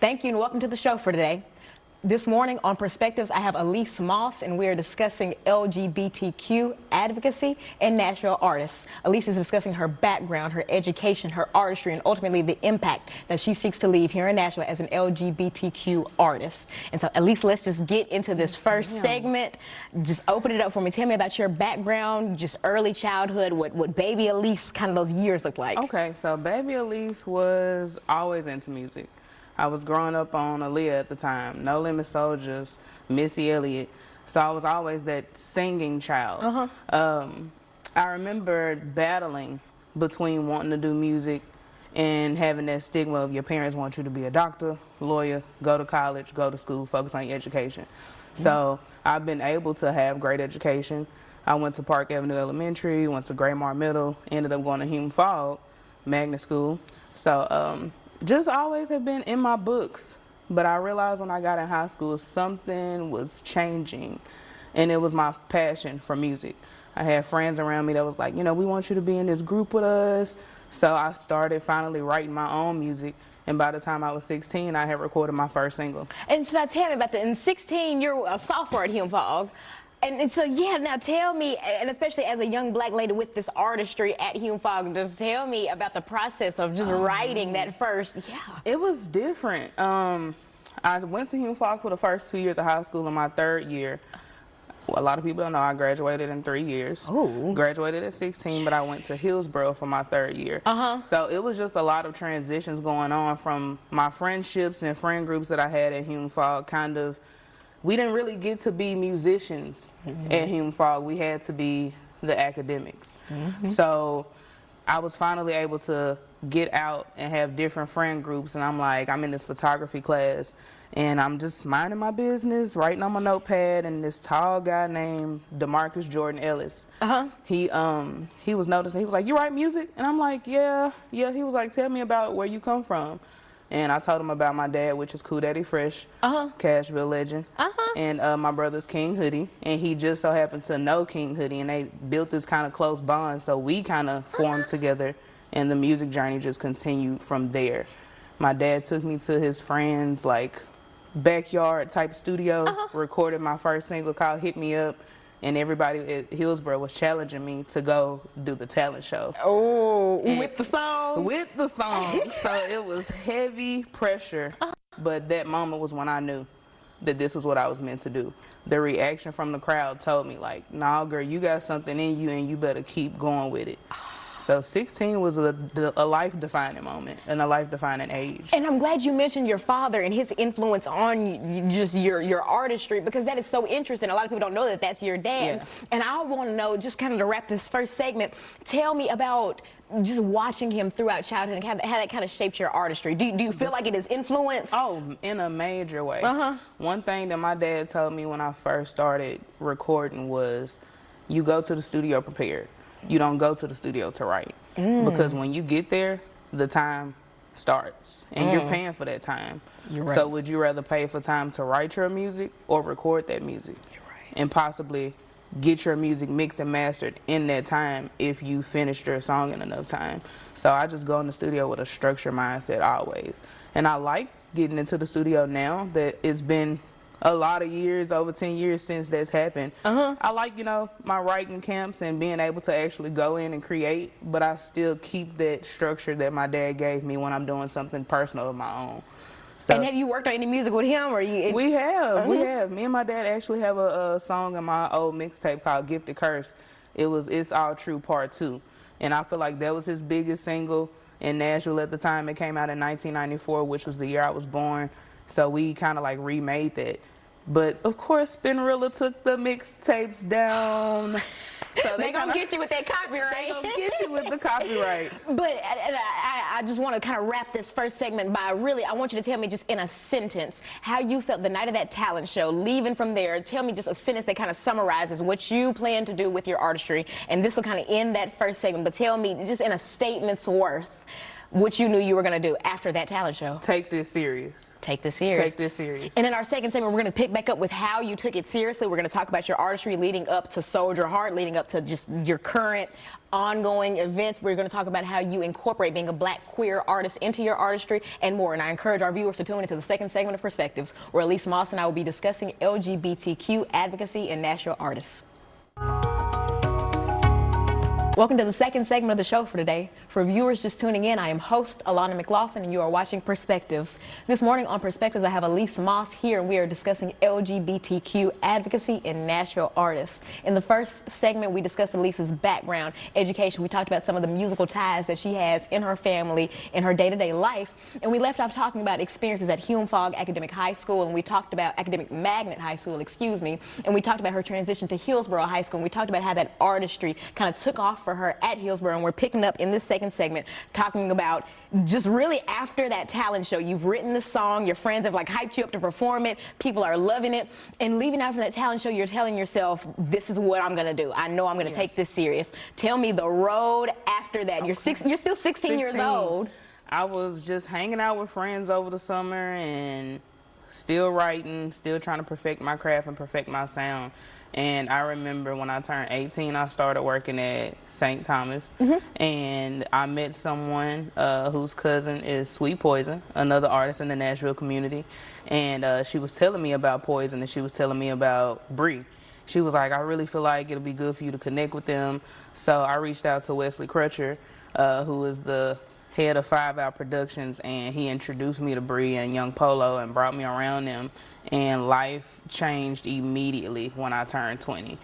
Thank you and welcome to the show for today. This morning on Perspectives, I have Elise Moss, and we are discussing LGBTQ advocacy and Nashville artists. Elise is discussing her background, her education, her artistry, and ultimately the impact that she seeks to leave here in Nashville as an LGBTQ artist. And so, Elise, let's just get into this first segment. Just open it up for me. Tell me about your background, just early childhood, what baby Elise, kind of those years look like. Okay, so baby Elise was always into music. I was growing up on Aaliyah at the time, No Limit Soldiers, Missy Elliott. So I was always that singing child. I remember battling between wanting to do music and having that stigma of your parents want you to be a doctor, lawyer, go to college, go to school, focus on your education. So I've been able to have great education. I went to Park Avenue Elementary, went to Greymar Middle, ended up going to Hume Fogg Magnet School. So just always have been in my books, but I realized when I got in high school something was changing, and it was my passion for music. I had friends around me that was like, you know, we want you to be in this group with us. So I started finally writing my own music, and by the time I was 16, I had recorded my first single. And so now tell me about that. In 16, you're a sophomore at Hume Fogg. And so, yeah, now tell me, and especially as a young black lady with this artistry at Hume Fogg, just tell me about the process of just writing that first. Yeah. It was different. I went to Hume Fogg for the first 2 years of high school. In my third year, a lot of people don't know I graduated in 3 years. Oh. Graduated at 16, but I went to Hillsborough for my third year. So it was just a lot of transitions going on from my friendships and friend groups that I had at Hume Fogg. We didn't really get to be musicians at Hume Fogg. We had to be the academics. So I was finally able to get out and have different friend groups, and I'm like, I'm in this photography class, and I'm just minding my business, writing on my notepad, and this tall guy named DeMarcus Jordan Ellis, he was noticing. He was like, you write music? And I'm like, yeah. He was like, tell me about where you come from. And I told him about my dad, which is Cool Daddy Fresh, Cashville legend, and my brother's King Hoodie, and he just so happened to know King Hoodie, and they built this kind of close bond, so we kind of formed together, and the music journey just continued from there. My dad took me to his friend's like backyard type studio, recorded my first single called Hit Me Up, and everybody at Hillsborough was challenging me to go do the talent show. Oh, and with the song? With the song. So it was heavy pressure, but that moment was when I knew that this was what I was meant to do. The reaction from the crowd told me like, nah, girl, you got something in you and you better keep going with it. So 16 was a life-defining moment and a life-defining age. And I'm glad you mentioned your father and his influence on just your artistry, because that is so interesting. A lot of people don't know that that's your dad. Yeah. And I want to know, just kind of to wrap this first segment, tell me about just watching him throughout childhood and how that kind of shaped your artistry. Do you feel like it is influenced? Oh, in a major way. One thing that my dad told me when I first started recording was, you go to the studio prepared. You don't go to the studio to write, because when you get there, the time starts, and you're paying for that time. You're right. So would you rather pay for time to write your music or record that music? You're right. And possibly get your music mixed and mastered in that time if you finished your song in enough time. So I just go in the studio with a structured mindset always. And I like getting into the studio now that it's been a lot of years, over 10 years since that's happened. I like, you know, my writing camps and being able to actually go in and create, but I still keep that structure that my dad gave me when I'm doing something personal of my own. So, and have you worked on any music with him? Or we have. Me and my dad actually have a song in my old mixtape called Gifted Curse. It's All True Part 2. And I feel like that was his biggest single in Nashville at the time. It came out in 1994, which was the year I was born. So we kind of like remade that. But of course, Spinrilla took the mixtapes down. So they gonna get you with that copyright. They gonna get you with the copyright. But I just want to kind of wrap this first segment by I want you to tell me just in a sentence how you felt the night of that talent show. Leaving from there, tell me just a sentence that kind of summarizes what you plan to do with your artistry. And this will kind of end that first segment. But tell me just in a statement's worth, what you knew you were going to do after that talent show? Take this serious. Take this serious. Take this serious. And in our second segment, we're going to pick back up with how you took it seriously. We're going to talk about your artistry leading up to Soldier Heart, leading up to just your current ongoing events. We're going to talk about how you incorporate being a Black queer artist into your artistry and more. And I encourage our viewers to tune into the second segment of Perspectives, where Elise Moss and I will be discussing LGBTQ advocacy and Nashville artists. Welcome to the second segment of the show for today. For viewers just tuning in, I am host Alana McLaughlin, and you are watching Perspectives. This morning on Perspectives, I have Elise Moss here, and we are discussing LGBTQ advocacy and Nashville artists. In the first segment, we discussed Elise's background, education. We talked about some of the musical ties that she has in her family, in her day-to-day life, and we left off talking about experiences at Hume-Fogg Academic High School, and we talked about Academic Magnet High School, and we talked about her transition to Hillsborough High School, and we talked about how that artistry kind of took off for her at Hillsborough. And we're picking up in this second segment talking about just really after that talent show. You've written the song, your friends have like hyped you up to perform it, people are loving it, and leaving out from that talent show, you're telling yourself, this is what I'm gonna do. I know I'm gonna take this serious. Tell me the road after that. You're still 16 years old. I was just hanging out with friends over the summer and still writing, still trying to perfect my craft and perfect my sound. And I remember when I turned 18, I started working at St. Thomas, and I met someone whose cousin is Sweet Poison, another artist in the Nashville community, and she was telling me about Poison, and she was telling me about Bree. She was like, I really feel like it'll be good for you to connect with them. So I reached out to Wesley Crutcher, who is the head of 5 Out Productions, and he introduced me to Bree and Young Polo and brought me around them, and life changed immediately when I turned 20.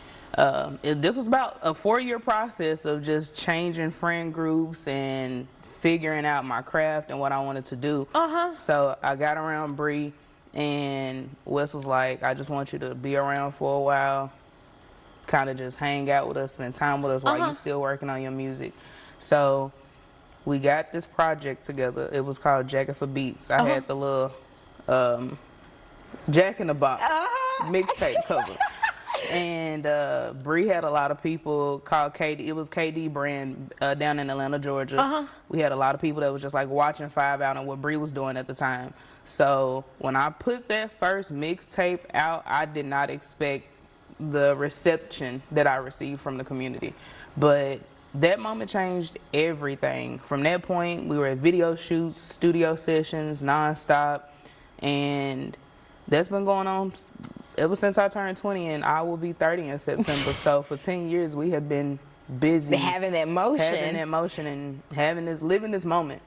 This was about a 4-year process of just changing friend groups and figuring out my craft and what I wanted to do. So I got around Bree, and Wes was like, I just want you to be around for a while, kind of just hang out with us, spend time with us while you're still working on your music. So we got this project together. It was called Jacket for Beats. I had the little Jack in the Box mixtape cover. And Bree had a lot of people called KD. It was KD brand down in Atlanta, Georgia. We had a lot of people that was just like watching 5 Out and what Bree was doing at the time. So when I put that first mixtape out, I did not expect the reception that I received from the community. But that moment changed everything. From that point, we were at video shoots, studio sessions, nonstop, and that's been going on ever since I turned 20, and I will be 30 in September. So for 10 years, we have been busy having that motion and living this moment.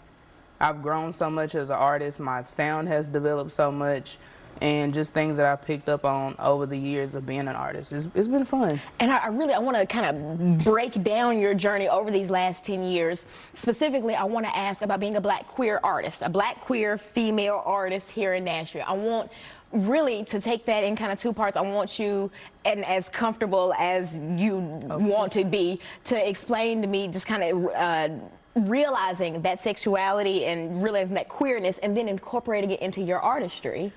I've grown so much as an artist. My sound has developed so much, and just things that I picked up on over the years of being an artist. It's been fun. And I want to kind of break down your journey over these last 10 years. Specifically, I want to ask about being a Black queer artist, a Black queer female artist here in Nashville. I want really to take that in kind of 2 parts. I want you, and as comfortable as you want to be, to explain to me just kind of realizing that sexuality and realizing that queerness and then incorporating it into your artistry.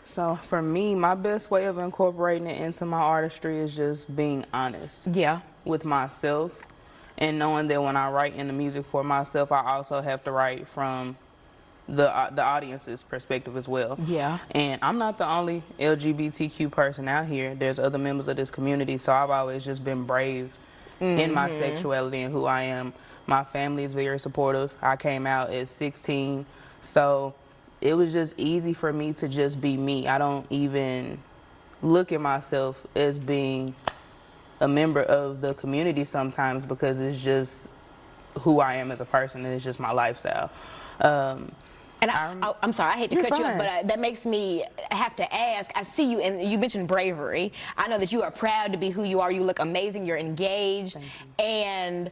So for me, my best way of incorporating it into my artistry is just being honest with myself, and knowing that when I write in the music for myself, I also have to write from the audience's perspective as well. And I'm not the only LGBTQ person out here. There's other members of this community, so I've always just been brave in my sexuality and who I am. My family is very supportive. I came out at 16, so it was just easy for me to just be me. I don't even look at myself as being a member of the community sometimes, because it's just who I am as a person, and it's just my lifestyle. And I'm sorry, I hate to cut you off, but that makes me have to ask. I see you, and you mentioned bravery. I know that you are proud to be who you are. You look amazing. You're engaged. And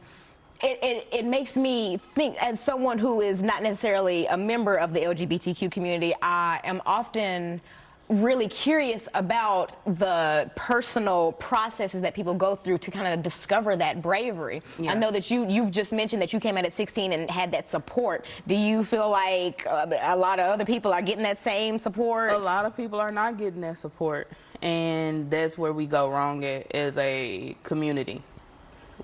it makes me think, as someone who is not necessarily a member of the LGBTQ community, I am often really curious about the personal processes that people go through to kind of discover that bravery. I know that you've just mentioned that you came out at 16 and had that support. Do you feel like a lot of other people are getting that same support? A lot of people are not getting that support, and that's where we go wrong as a community.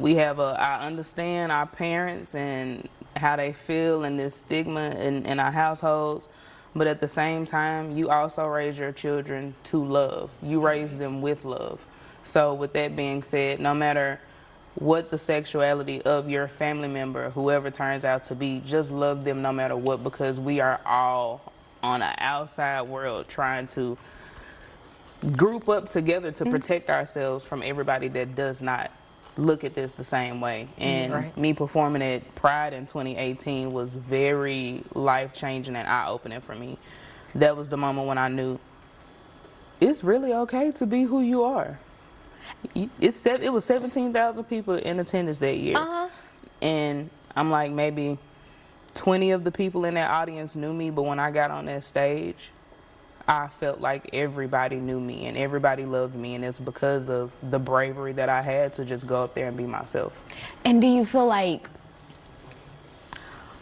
I understand our parents and how they feel and this stigma in our households, but at the same time, you also raise your children to love. You raise them with love. So with that being said, no matter what the sexuality of your family member, whoever turns out to be, just love them no matter what, because we are all on an outside world trying to group up together to protect ourselves from everybody that does not look at this the same way. And me performing at Pride in 2018 was very life-changing and eye-opening for me. That was the moment when I knew it's really okay to be who you are. It was 17,000 people in attendance that year. And I'm like, maybe 20 of the people in that audience knew me, but when I got on that stage, I felt like everybody knew me and everybody loved me, and it's because of the bravery that I had to just go up there and be myself. And do you feel like,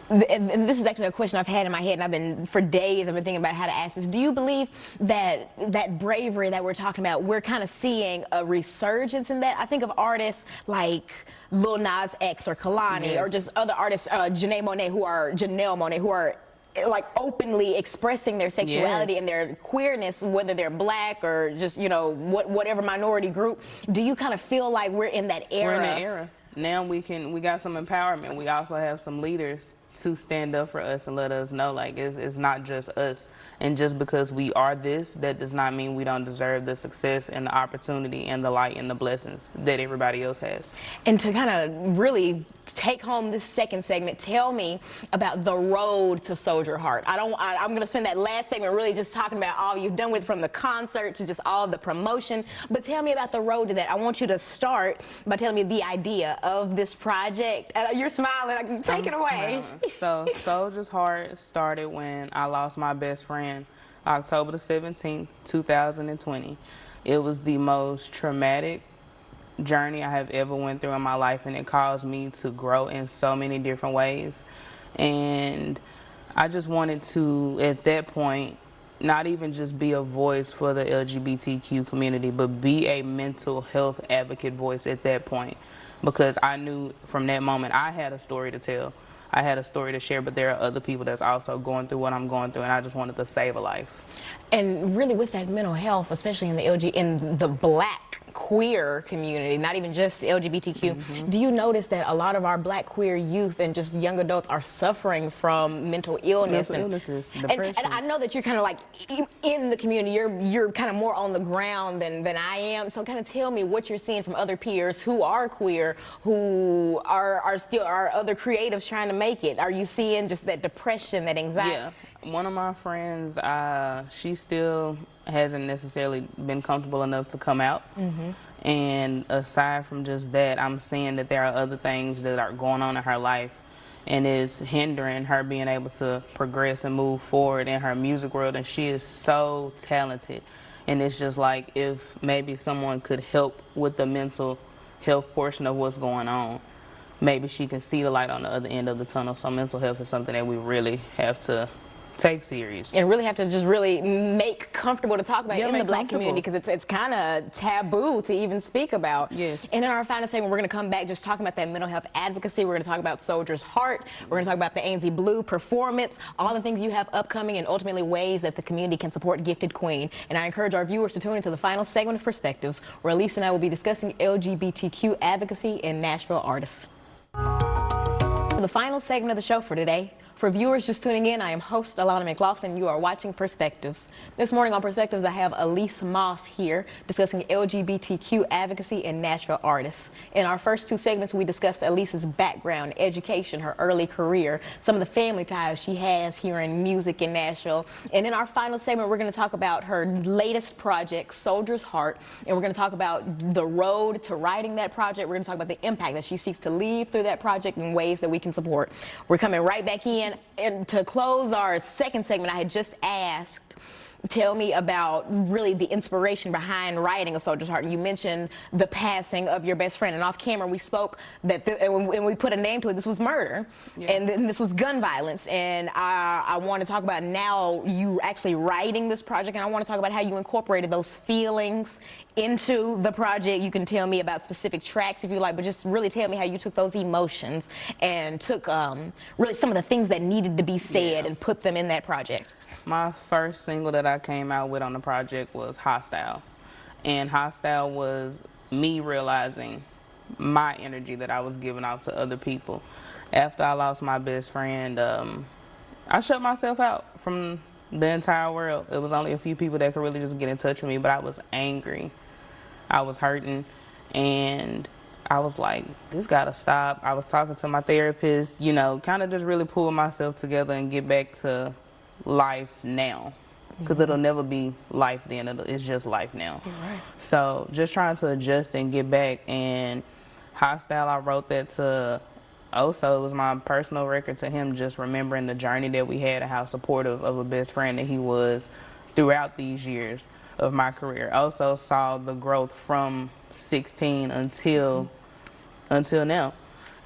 and this is actually a question I've had in my head, and for days I've been thinking about how to ask this. Do you believe that that bravery that we're talking about, we're kind of seeing a resurgence in that? I think of artists like Lil Nas X or Kalani, or just other artists, Janelle Monáe, who are like openly expressing their sexuality and their queerness, whether they're black or just, you know, whatever minority group. Do you kind of feel like we're in that era? We're in that era. Now we got some empowerment. We also have some leaders to stand up for us and let us know, like, it's not just us. And just because we are this, that does not mean we don't deserve the success and the opportunity and the light and the blessings that everybody else has. And to kind of really take home this second segment, tell me about the road to Soldier Heart. I'm going to spend that last segment really just talking about all you've done with, from the concert to just all the promotion. But tell me about the road to that. I want you to start by telling me the idea of this project. You're smiling. I can take it away. So Soldier's Heart started when I lost my best friend, October the 17th, 2020. It was the most traumatic journey I have ever went through in my life, and it caused me to grow in so many different ways. And I just wanted to, at that point, not even just be a voice for the LGBTQ community, but be a mental health advocate voice at that point, because I knew from that moment I had a story to tell. I had a story to share, but there are other people that's also going through what I'm going through, and I just wanted to save a life. And really, with that mental health, especially in the black queer community, not even just LGBTQ, do you notice that a lot of our black queer youth and just young adults are suffering from mental illness? Mental illnesses, depression. And I know that you're kind of like in the community, you're kind of more on the ground than I am. So kind of tell me what you're seeing from other peers who are queer, who are other creatives trying to make it. Are you seeing just that depression, that anxiety? Yeah. One of my friends, she still hasn't necessarily been comfortable enough to come out. And aside from just that, I'm seeing that there are other things that are going on in her life, and is hindering her being able to progress and move forward in her music world. And she is so talented. And it's just like, if maybe someone could help with the mental health portion of what's going on, maybe she can see the light on the other end of the tunnel. So mental health is something that we really have to take serious. And really have to just really make comfortable to talk about in the black community, because it's kind of taboo to even speak about. Yes. And in our final segment, we're going to come back just talking about that mental health advocacy. We're going to talk about Soldier's Heart. We're going to talk about the ANZ Blue performance, all the things you have upcoming, and ultimately ways that the community can support Gifted Queen. And I encourage our viewers to tune into the final segment of Perspectives, where Elise and I will be discussing LGBTQ advocacy and Nashville artists. The final segment of the show for today. For viewers just tuning in, I am host Alana McLaughlin. You are watching Perspectives. This morning on Perspectives, I have Elise Moss here discussing LGBTQ advocacy and Nashville artists. In our first two segments, we discussed Elise's background, education, her early career, some of the family ties she has here in music in Nashville. And in our final segment, we're going to talk about her latest project, Soldier's Heart, and we're going to talk about the road to writing that project. We're going to talk about the impact that she seeks to leave through that project and ways that we can support. We're coming right back in. And to close our second segment, I had just asked tell me about really the inspiration behind writing A Soldier's Heart. You mentioned the passing of your best friend, and off camera we spoke that and we put a name to it. This was murder, and then this was gun violence, and I want to talk about now you actually writing this project, and I want to talk about how you incorporated those feelings into the project. You can tell me about specific tracks if you like, but just really tell me how you took those emotions and took really some of the things that needed to be said and put them in that project. My first single that I came out with on the project was Hostile. And Hostile was me realizing my energy that I was giving out to other people. After I lost my best friend, I shut myself out from the entire world. It was only a few people that could really just get in touch with me, but I was angry. I was hurting, and I was like, this gotta stop. I was talking to my therapist, you know, kind of just really pull myself together and get back to life now, because it'll never be life then. It's just life now. Right. So just trying to adjust and get back. And Hostile, I wrote that to Oso. It was my personal record to him, just remembering the journey that we had and how supportive of a best friend that he was throughout these years of my career. Also saw the growth from 16 until now.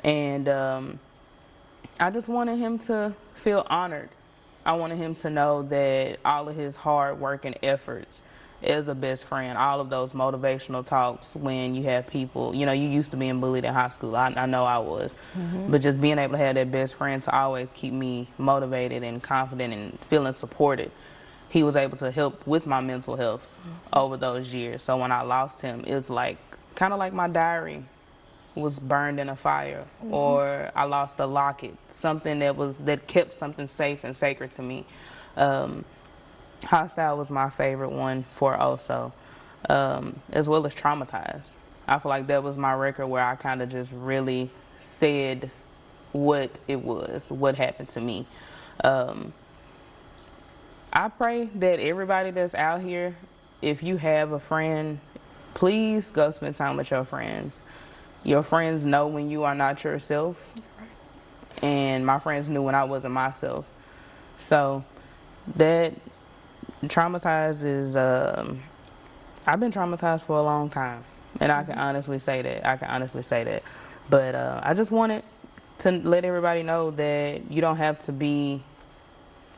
And I just wanted him to feel honored. I wanted him to know that all of his hard work and efforts as a best friend, all of those motivational talks when you have people, you know, you used to being bullied in high school. I know I was. But just being able to have that best friend to always keep me motivated and confident and feeling supported. He was able to help with my mental health over those years. So when I lost him, it's like kind of like my diary was burned in a fire, or I lost a locket, something that kept something safe and sacred to me. Hostile was my favorite one for Oso, as well as Traumatized. I feel like that was my record where I kind of just really said what it was, what happened to me. I pray that everybody that's out here, if you have a friend, please go spend time with your friends. Your friends know when you are not yourself, and my friends knew when I wasn't myself. So that Traumatized is, I've been traumatized for a long time, and I can honestly say that. But I just wanted to let everybody know that you don't have to be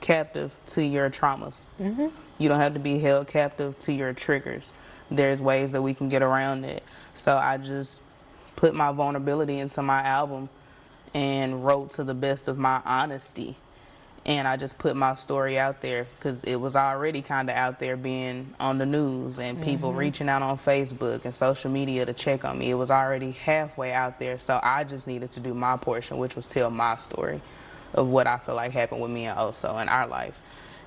captive to your traumas. You don't have to be held captive to your triggers. There's ways that we can get around it. So I just put my vulnerability into my album and wrote to the best of my honesty. And I just put my story out there because it was already kind of out there being on the news and people reaching out on Facebook and social media to check on me. It was already halfway out there. So I just needed to do my portion, which was tell my story of what I feel like happened with me and Oso in our life.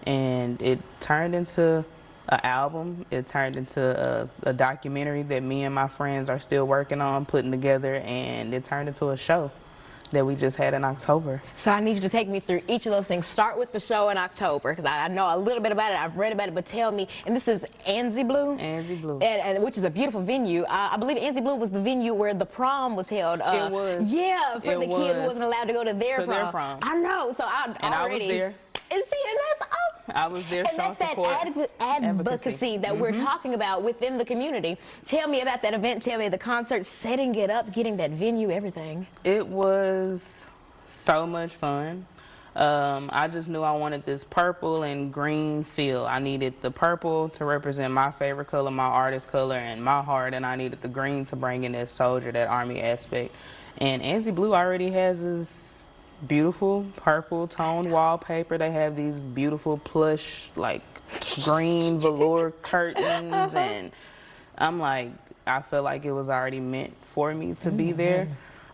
And it turned into an album. It turned into a documentary that me and my friends are still working on putting together, and it turned into a show that we just had in October. So I need you to take me through each of those things. Start with the show in October, because I know a little bit about it. I've read about it, but tell me. And this is Anzie Blue? Anzie Blue. And which is a beautiful venue. I believe Anzie Blue was the venue where the prom was held. It was. Yeah, for the kid who wasn't allowed to go to their prom. I know. So I was there. And see, and that's awesome. I was there showing support. And that's that advocacy that we're talking about within the community. Tell me about that event. Tell me the concert, setting it up, getting that venue, everything. It was so much fun. I just knew I wanted this purple and green feel. I needed the purple to represent my favorite color, my artist color, and my heart, and I needed the green to bring in that soldier, that army aspect. And Anzie Blue already has this beautiful purple tone wallpaper. They have these beautiful plush, like green velour curtains, and I'm like, I feel like it was already meant for me to be there.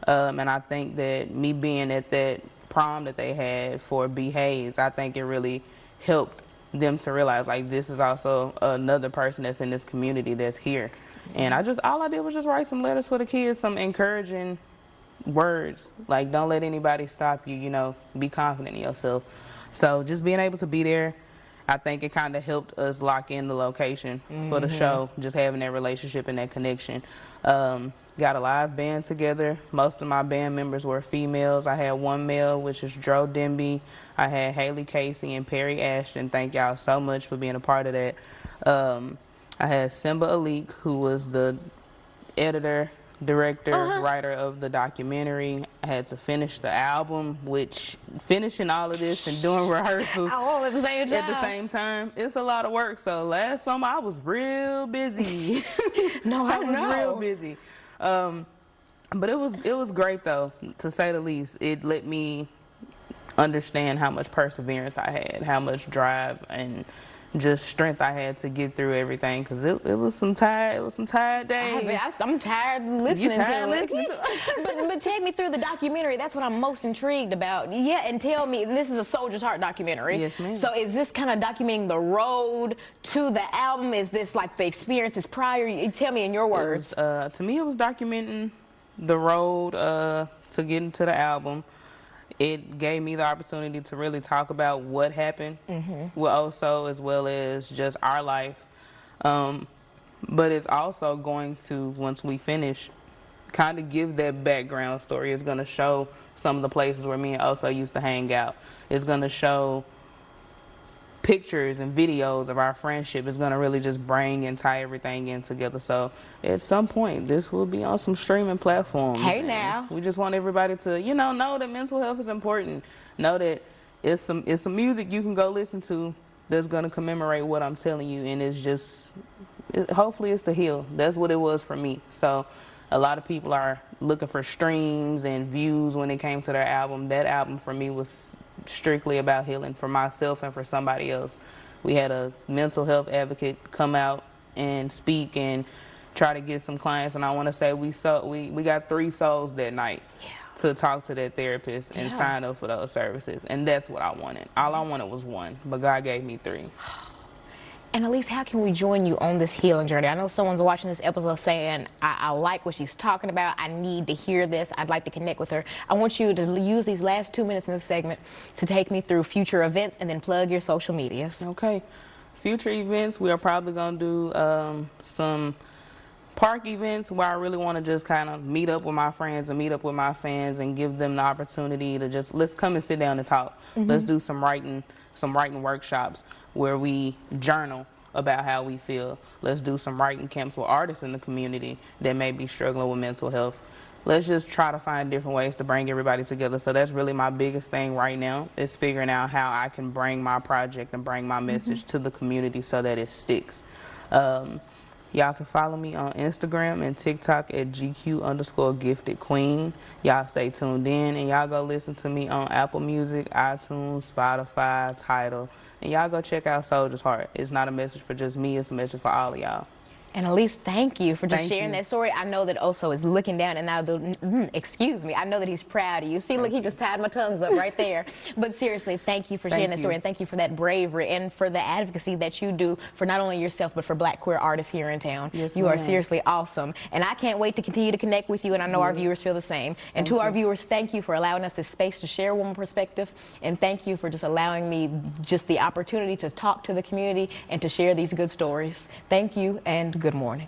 And I think that me being at that prom that they had for B. Hayes, I think it really helped them to realize, like, this is also another person that's in this community that's here. And all I did was just write some letters for the kids, some encouraging words, like, don't let anybody stop you, you know, be confident in yourself. So just being able to be there, I think it kind of helped us lock in the location for the show, just having that relationship and that connection. got a live band together. Most of my band members were females. I had one male, which is Dro Denby. I had Haley Casey and Perry Ashton. Thank y'all so much for being a part of that. I had Simba Alik, who was the editor, director, writer of the documentary. I had to finish the album, which finishing all of this and doing rehearsals all at the same time. At the same time, it's a lot of work. So last summer I was real busy. I was real busy. But it was great though, to say the least. It let me understand how much perseverance I had, how much drive and just strength I had to get through everything, because it was some tired days. I'm tired listening to it. But take me through the documentary. That's what I'm most intrigued about. Yeah, and tell me, this is a Soldier's Heart documentary. Yes, ma'am. So is this kind of documenting the road to the album? Is this like the experiences prior? You tell me in your words. To me, it was documenting the road to getting to the album. It gave me the opportunity to really talk about what happened with Oso, as well as just our life. But it's also going to, once we finish, kind of give that background story. It's going to show some of the places where me and Oso used to hang out. It's going to show pictures and videos of our friendship. Is going to really just bring and tie everything in together. So at some point, this will be on some streaming platforms. Hey now. We just want everybody to, know that mental health is important. Know that it's some music you can go listen to that's going to commemorate what I'm telling you. And it's just, hopefully it's to heal. That's what it was for me. So a lot of people are looking for streams and views when it came to their album. That album for me was strictly about healing for myself and for somebody else. We had a mental health advocate come out and speak and try to get some clients, and I want to say we got 3 souls that night to talk to that therapist and sign up for those services, and that's what I wanted. All I wanted was 1, but God gave me 3. And Elise, how can we join you on this healing journey? I know someone's watching this episode saying, I like what she's talking about. I need to hear this. I'd like to connect with her. I want you to use these last 2 minutes in this segment to take me through future events and then plug your social medias. Okay. Future events, we are probably going to do some park events where I really want to just kind of meet up with my friends and meet up with my fans and give them the opportunity to just, let's come and sit down and talk. Let's do some writing workshops where we journal about how we feel. Let's do some writing camps with artists in the community that may be struggling with mental health. Let's just try to find different ways to bring everybody together. So that's really my biggest thing right now, is figuring out how I can bring my project and bring my message to the community so that it sticks. Y'all can follow me on Instagram and TikTok at GQ_giftedqueen. Y'all stay tuned in, and y'all go listen to me on Apple Music, iTunes, Spotify, Tidal. And y'all go check out Soldier's Heart. It's not a message for just me, it's a message for all of y'all. And Elise, thank you for just Thank sharing you. that story. I know that Oso is looking down, and now, excuse me, I know that he's proud of you. See, look, he just tied my tongues up right there. But seriously, thank you for sharing that story, and thank you for that bravery and for the advocacy that you do for not only yourself, but for Black queer artists here in town. Yes, you are ma'am. seriously awesome. And I can't wait to continue to connect with you, and I know our viewers feel the same. And to our viewers, thank you for allowing us this space to share woman perspective, and thank you for just allowing me just the opportunity to talk to the community and to share these good stories. Thank you, and good morning.